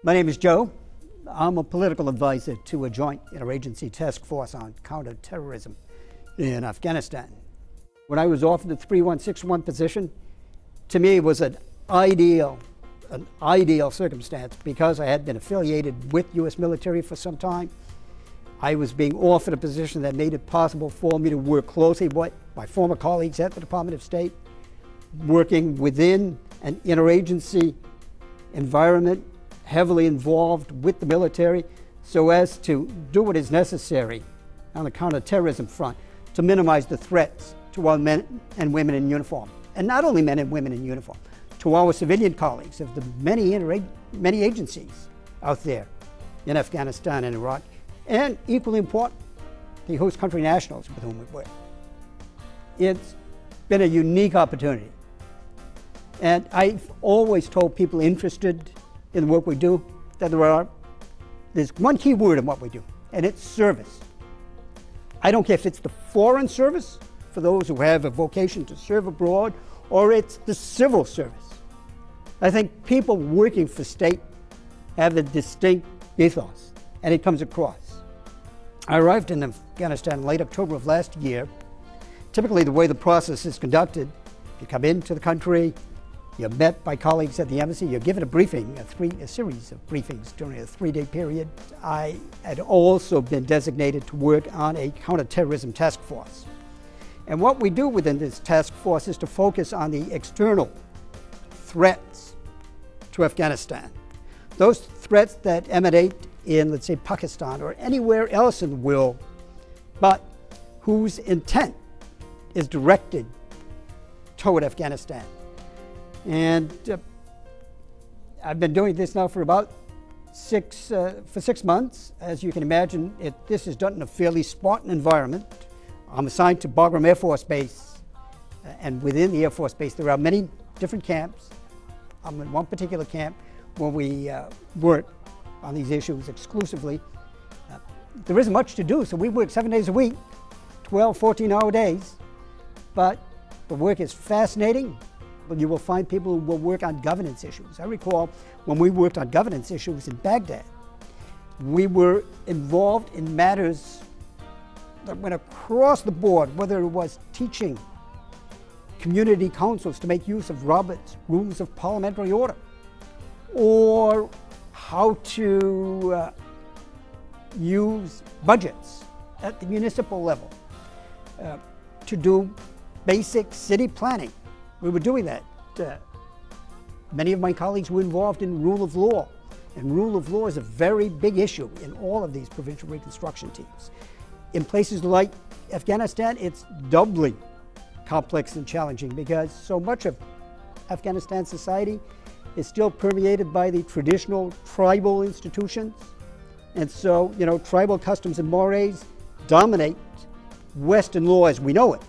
My name is Joe. I'm a political advisor to a joint interagency task force on counterterrorism in Afghanistan. When I was offered the 3161 position, to me it was an ideal circumstance because I had been affiliated with U.S. military for some time. I was being offered a position that made it possible for me to work closely with my former colleagues at the Department of State, working within an interagency environment, heavily involved with the military, so as to do what is necessary on the counterterrorism front to minimize the threats to our men and women in uniform. And not only men and women in uniform, to our civilian colleagues of the many agencies out there in Afghanistan and Iraq, and equally important, the host country nationals with whom we work. It's been a unique opportunity. And I've always told people interested in the work we do that there's one key word in what we do, and it's service. I don't care if it's the foreign service for those who have a vocation to serve abroad, or it's the civil service. I think people working for state have a distinct ethos, and it comes across. I arrived in Afghanistan in late October of last year. Typically, the way the process is conducted, you come into the country, you're met by colleagues at the embassy, you're given a briefing, a series of briefings during a 3-day period. I had also been designated to work on a counterterrorism task force. And what we do within this task force is to focus on the external threats to Afghanistan. Those threats that emanate in, let's say, Pakistan or anywhere else in the world, but whose intent is directed toward Afghanistan. And I've been doing this now for about 6 months. As you can imagine, this is done in a fairly Spartan environment. I'm assigned to Bagram Air Force Base, and within the Air Force Base there are many different camps. I'm in one particular camp where we work on these issues exclusively. There isn't much to do, so we work 7 days a week, 12, 14-hour days, but the work is fascinating. You will find people who will work on governance issues. I recall when we worked on governance issues in Baghdad, we were involved in matters that went across the board, whether it was teaching community councils to make use of Robert's Rules of Parliamentary Order, or how to use budgets at the municipal level, to do basic city planning. We were doing that. Many of my colleagues were involved in rule of law, and rule of law is a very big issue in all of these provincial reconstruction teams. In places like Afghanistan, it's doubly complex and challenging because so much of Afghanistan society is still permeated by the traditional tribal institutions. And so, tribal customs and mores dominate Western law as we know it.